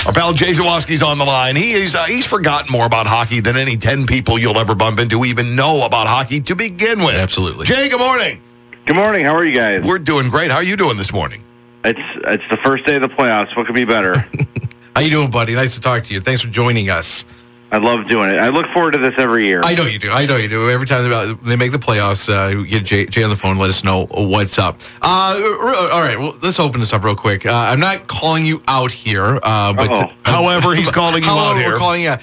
Our pal Jay Zawaski's on the line. He's forgotten more about hockey than any 10 people you'll ever bump into who even know about hockey to begin with. Absolutely. Jay, good morning. Good morning. How are you guys? We're doing great. How are you doing this morning? It's the first day of the playoffs. What could be better? How you doing, buddy? Nice to talk to you. Thanks for joining us. I love doing it. I look forward to this every year. I know you do. Every time they make the playoffs, you get Jay on the phone, let us know what's up. All right, well, let's open this up real quick. I'm not calling you out here, but however, he's calling you out here. We're calling you.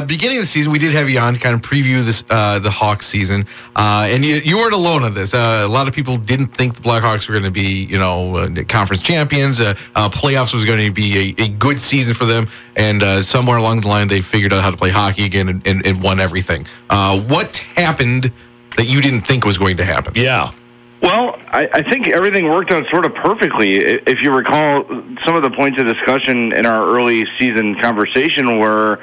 Beginning of the season, we did have you on to kind of preview this the Hawks season, and you weren't alone on this. A lot of people didn't think the Blackhawks were going to be, conference champions. Playoffs was going to be a good season for them, and somewhere along the line, they figured out how to play hockey again and won everything. What happened that you didn't think was going to happen? Yeah. Well, I think everything worked out sort of perfectly. If you recall, some of the points of discussion in our early season conversation were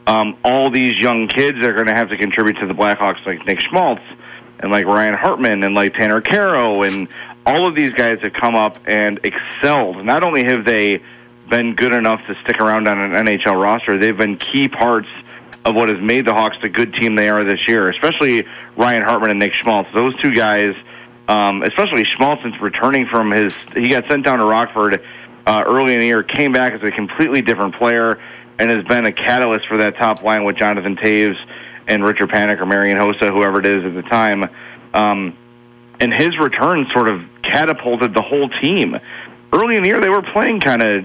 all these young kids are going to have to contribute to the Blackhawks, like Nick Schmaltz and like Ryan Hartman and like Tanner Caro, and all of these guys have come up and excelled. Not only have they been good enough to stick around on an NHL roster, they've been key parts of what has made the Hawks the good team they are this year, especially Ryan Hartman and Nick Schmaltz. Those two guys, especially Schmaltz, since returning from he got sent down to Rockford early in the year, came back as a completely different player and has been a catalyst for that top line with Jonathan Taves and Richard Panik or Marian Hossa, whoever it is at the time. And his return sort of catapulted the whole team. Early in the year, they were playing kind of,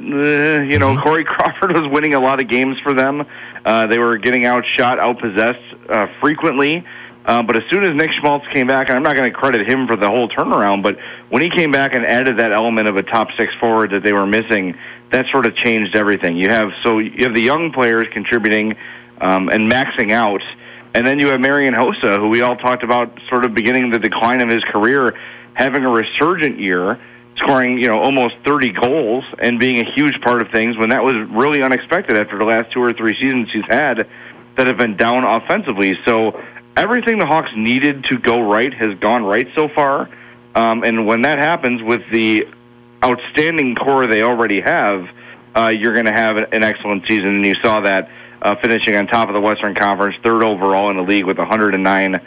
Corey Crawford was winning a lot of games for them. They were getting outshot, outpossessed frequently. But as soon as Nick Schmaltz came back, and I'm not going to credit him for the whole turnaround, but when he came back and added that element of a top six forward that they were missing, that sort of changed everything. You have the young players contributing and maxing out, and then you have Marian Hossa, who we all talked about sort of beginning the decline of his career, having a resurgent year, scoring, almost 30 goals and being a huge part of things when that was really unexpected after the last 2 or 3 seasons he's had that have been down offensively. So everything the Hawks needed to go right has gone right so far. And when that happens with the outstanding core they already have, you're going to have an excellent season. And you saw that finishing on top of the Western Conference, 3rd overall in the league with 109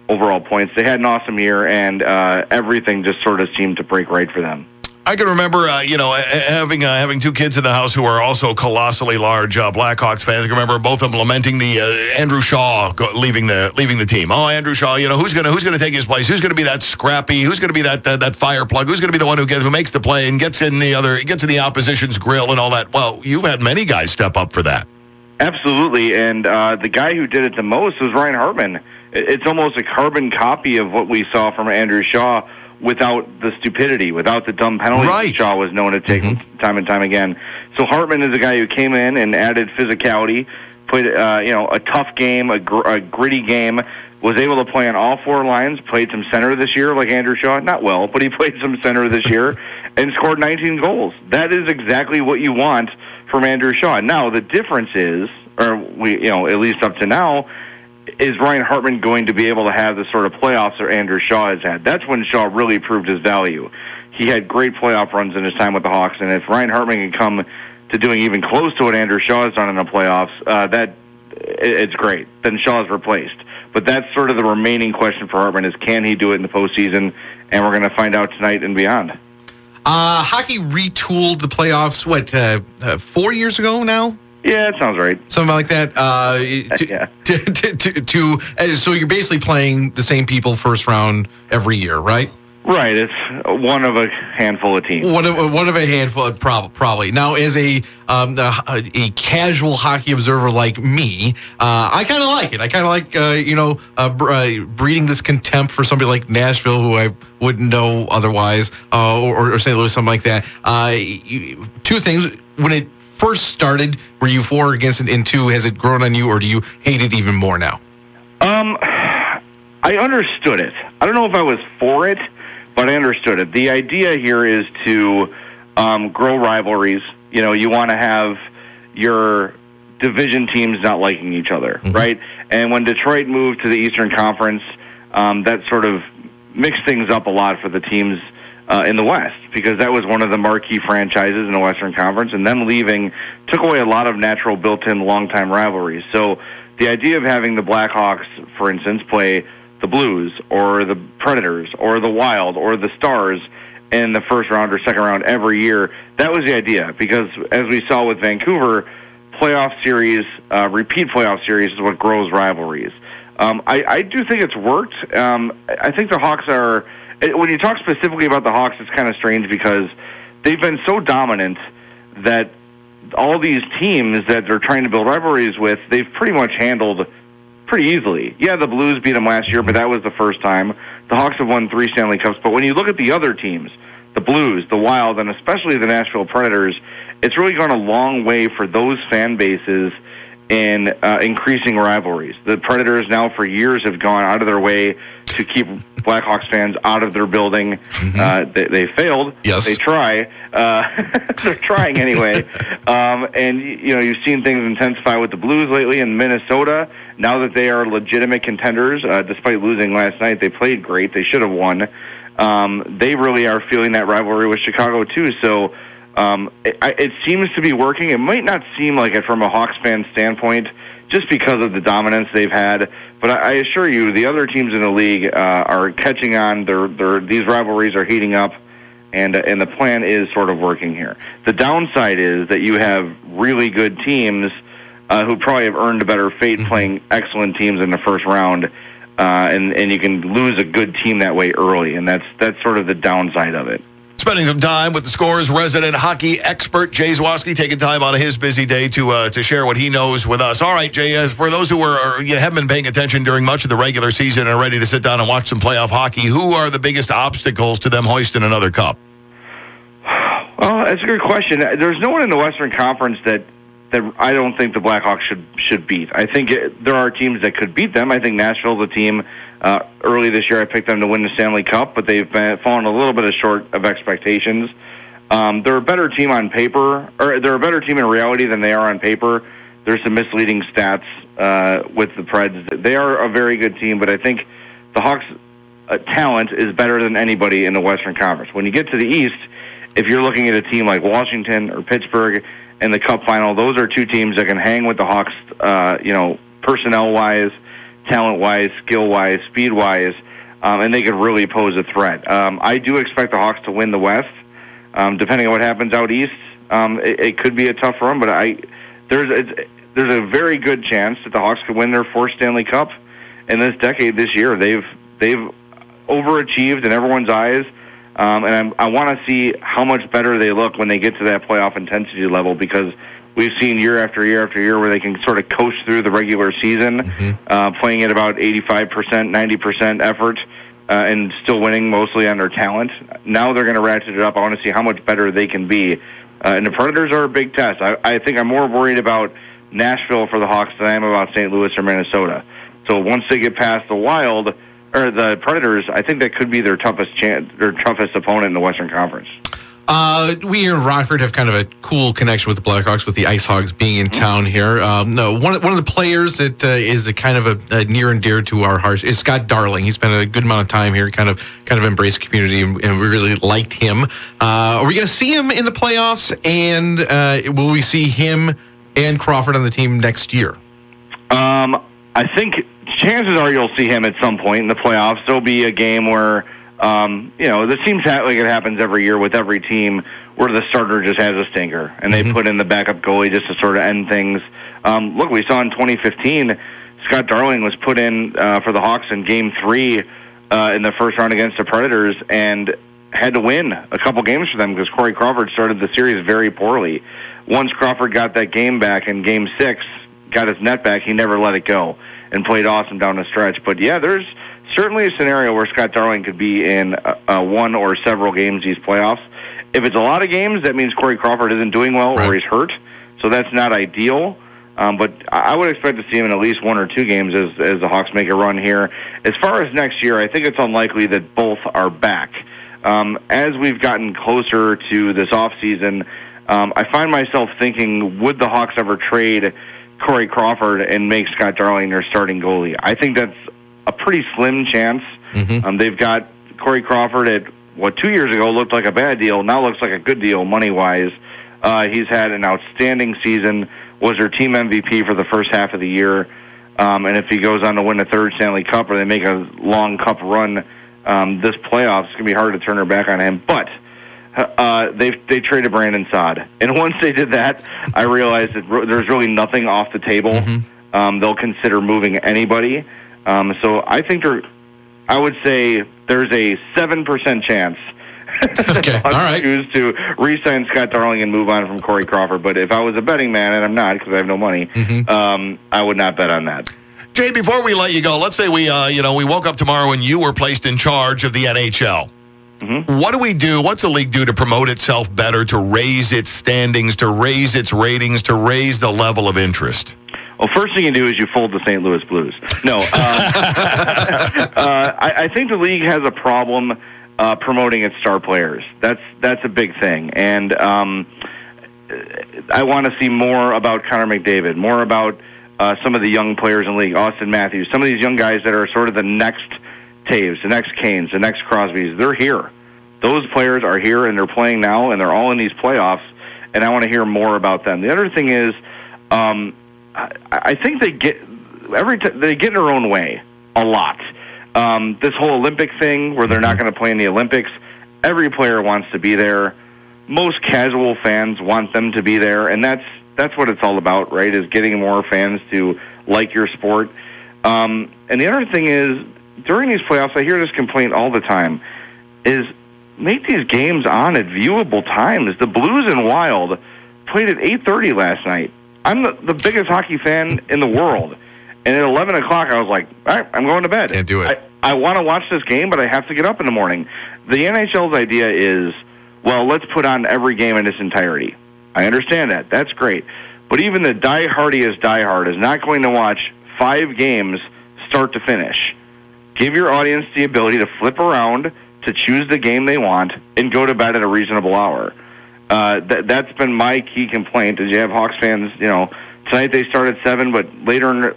overall points. They had an awesome year, and everything just sort of seemed to break right for them. I can remember, having 2 kids in the house who are also colossally large Blackhawks fans. I can remember both of them lamenting the Andrew Shaw leaving the team. Oh, Andrew Shaw, who's gonna take his place? Who's gonna be that scrappy? Who's gonna be that fire plug? Who's gonna be the one who makes the play and gets in the opposition's grill and all that? Well, you've had many guys step up for that. Absolutely, and the guy who did it the most was Ryan Hartman. It's almost a carbon copy of what we saw from Andrew Shaw without the stupidity, without the dumb penalties right. Shaw was known to take time and time again. So Hartman is a guy who came in and added physicality, played a tough game, a gritty game, was able to play on all 4 lines, played some center this year like Andrew Shaw. Not well, but he played some center this year and scored 19 goals. That is exactly what you want from Andrew Shaw. Now, the difference is, at least up to now, is Ryan Hartman going to be able to have the sort of playoffs that Andrew Shaw has had? That's when Shaw really proved his value. He had great playoff runs in his time with the Hawks, and if Ryan Hartman can come to doing even close to what Andrew Shaw has done in the playoffs, it's great. Then Shaw's replaced. But that's sort of the remaining question for Hartman is, can he do it in the postseason? And we're going to find out tonight and beyond. Hockey retooled the playoffs, 4 years ago now? Yeah, that sounds right. Something like that. So you're basically playing the same people first round every year, right? Right. It's one of a handful of teams. One of a handful, probably. Now, as a casual hockey observer like me, I kind of like it. I kind of like, breeding this contempt for somebody like Nashville, who I wouldn't know otherwise, or St. Louis, something like that. 2 things. When it first started, were you for or against it? And 2, has it grown on you, or do you hate it even more now? I understood it. I don't know if I was for it, but I understood it. The idea here is to grow rivalries. You want to have your division teams not liking each other, right? And when Detroit moved to the Eastern Conference, that sort of mixed things up a lot for the teams in the West, because that was one of the marquee franchises in the Western Conference, and them leaving took away a lot of natural built-in long-time rivalries. So the idea of having the Blackhawks, for instance, play the Blues or the Predators or the Wild or the Stars in the first round or second round every year, that was the idea, because as we saw with Vancouver, playoff series, repeat playoff series is what grows rivalries. I do think it's worked. I think the Hawks are, when you talk specifically about the Hawks, it's kind of strange because they've been so dominant that all these teams that they're trying to build rivalries with, they've pretty much handled pretty easily. Yeah, the Blues beat them last year, but that was the first time. The Hawks have won 3 Stanley Cups, but when you look at the other teams, the Blues, the Wild, and especially the Nashville Predators, it's really gone a long way for those fan bases in increasing rivalries. The Predators now for years have gone out of their way to keep Blackhawks fans out of their building. They failed. Yes. They try. They're trying anyway. And, you know, you've seen things intensify with the Blues lately in Minnesota. Now that they are legitimate contenders, despite losing last night, they played great. They should have won. They really are feeling that rivalry with Chicago, too. So it seems to be working. It might not seem like it from a Hawks fan standpoint, just because of the dominance they've had. But I assure you, the other teams in the league are catching on. These rivalries are heating up, and the plan is sort of working here. The downside is that you have really good teams who probably have earned a better fate playing excellent teams in the first round, and you can lose a good team that way early, and that's sort of the downside of it. Spending some time with the Score's resident hockey expert, Jay Zawaski, taking time out of his busy day to share what he knows with us. All right, Jay, for those who haven't been paying attention during much of the regular season and are ready to sit down and watch some playoff hockey, who are the biggest obstacles to them hoisting another cup? Well, that's a good question. There's no one in the Western Conference that I don't think the Blackhawks should beat. I think there are teams that could beat them. I think Nashville's a team. Early this year, I picked them to win the Stanley Cup, but they've fallen a little bit short of expectations. They're a better team on paper, or they're a better team in reality than they are on paper. There's some misleading stats with the Preds. They are a very good team, but I think the Hawks' talent is better than anybody in the Western Conference. When you get to the East, if you're looking at a team like Washington or Pittsburgh in the Cup final, those are two teams that can hang with the Hawks, personnel-wise, talent-wise, skill-wise, speed-wise, and they could really pose a threat. I do expect the Hawks to win the West. Depending on what happens out East, it could be a tough run, but there's a very good chance that the Hawks could win their 4th Stanley Cup in this decade this year. They've overachieved in everyone's eyes, and I want to see how much better they look when they get to that playoff intensity level, because we've seen year after year after year where they can sort of coast through the regular season, playing at about 85%, 90% effort, and still winning mostly on their talent. Now they're going to ratchet it up. I want to see how much better they can be. And the Predators are a big test. I think I'm more worried about Nashville for the Hawks than I am about St. Louis or Minnesota. So once they get past the Wild or the Predators, I think that could be their toughest opponent in the Western Conference. We here in Rockford have kind of a cool connection with the Blackhawks, with the Ice Hogs being in town here. One of the players that is a kind of a near and dear to our hearts is Scott Darling. He spent a good amount of time here, kind of embraced the community, and we really liked him. Are we going to see him in the playoffs, and will we see him and Crawford on the team next year? I think chances are you'll see him at some point in the playoffs. There'll be a game where this seems like it happens every year with every team where the starter just has a stinker and they put in the backup goalie just to sort of end things. Look, we saw in 2015, Scott Darling was put in for the Hawks in Game 3 in the first round against the Predators and had to win a couple games for them because Corey Crawford started the series very poorly. Once Crawford got that game back in Game 6, got his net back, he never let it go and played awesome down the stretch. But yeah, there's certainly a scenario where Scott Darling could be in one or several games these playoffs. If it's a lot of games, that means Corey Crawford isn't doing well or he's hurt, so that's not ideal. But I would expect to see him in at least 1 or 2 games as the Hawks make a run here. As far as next year, I think it's unlikely that both are back. As we've gotten closer to this offseason, I find myself thinking, would the Hawks ever trade Corey Crawford and make Scott Darling their starting goalie? I think that's a pretty slim chance. They've got Corey Crawford at 2 years ago looked like a bad deal, now looks like a good deal money-wise. He's had an outstanding season, was their team MVP for the first half of the year. And if he goes on to win a third Stanley Cup or they make a long cup run this playoffs, it's going to be hard to turn their back on him. But they traded Brandon Saad. And once they did that, I realized that there's really nothing off the table. Mm-hmm. They'll consider moving anybody. So I think I would say there's a 7% chance okay. All right. choose to re-sign Scott Darling and move on from Corey Crawford. But if I was a betting man, and I'm not because I have no money, I would not bet on that. Jay, before we let you go, let's say we woke up tomorrow and you were placed in charge of the NHL. Mm-hmm. What do we do? What's the league do to promote itself better, to raise its standings, to raise its ratings, to raise the level of interest? Well, first thing you do is you fold the St. Louis Blues. No, I think the league has a problem promoting its star players. That's a big thing, and I want to see more about Connor McDavid, more about some of the young players in the league, Austin Matthews, some of these young guys that are sort of the next Taves, the next Canes, the next Crosbys. They're here. Those players are here, and they're playing now, and they're all in these playoffs, and I want to hear more about them. The other thing is, I think they get in their own way a lot. This whole Olympic thing where they're not going to play in the Olympics, every player wants to be there. Most casual fans want them to be there, and that's what it's all about, right, is getting more fans to like your sport. And the other thing is, during these playoffs, I hear this complaint all the time, is make these games on at viewable times. The Blues and Wild played at 8:30 last night. I'm the biggest hockey fan in the world. And at 11 o'clock, I was like, all right, I'm going to bed. Can't do it. I want to watch this game, but I have to get up in the morning. The NHL's idea is, well, let's put on every game in its entirety. I understand that. That's great. But even the die-hardiest diehard is not going to watch 5 games start to finish. Give your audience the ability to flip around, to choose the game they want, and go to bed at a reasonable hour. That's been my key complaint. Is you have Hawks fans, tonight they start at 7, but later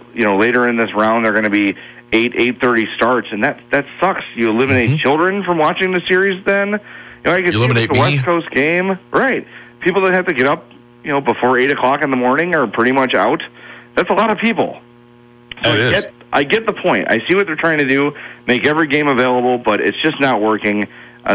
in this round they're going to be 8:30 starts, and that sucks. You eliminate children from watching the series. Then I guess eliminate the West Coast game, right? People that have to get up, before 8 o'clock in the morning are pretty much out. That's a lot of people. So I get the point. I see what they're trying to do, make every game available, but it's just not working.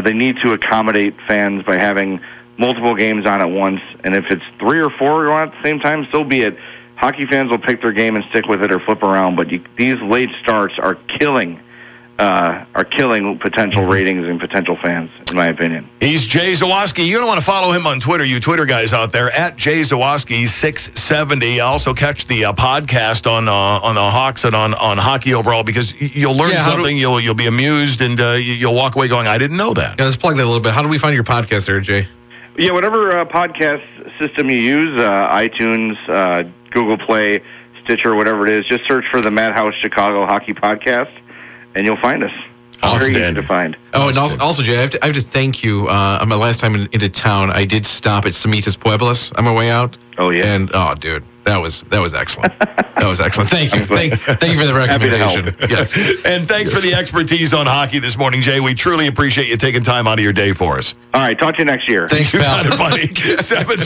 They need to accommodate fans by having multiple games on at once, and if it's 3 or 4 on at the same time, so be it. Hockey fans will pick their game and stick with it or flip around, but these late starts are killing potential ratings and potential fans, in my opinion. He's Jay Zawaski. You don't want to follow him on Twitter, you Twitter guys out there, at Jay Zawaski 670. Also catch the podcast on the Hawks and on hockey overall, because you'll learn something, you'll be amused, and you'll walk away going, I didn't know that. Yeah, let's plug that a little bit. How do we find your podcast there, Jay? Yeah, whatever podcast system you use, iTunes, Google Play, Stitcher, whatever it is, just search for the Madhouse Chicago Hockey Podcast, and you'll find us. Very easy to find. Oh, and also, Jay, I have to thank you. On my last time into town, I did stop at Semitas Pueblos on my way out. Oh, yeah. And, dude, that was excellent. That was excellent. Thank you. Thank you for the recommendation. Yes. And thanks for the expertise on hockey this morning, Jay. We truly appreciate you taking time out of your day for us. All right. Talk to you next year. Thanks, pal. You got it, buddy. 7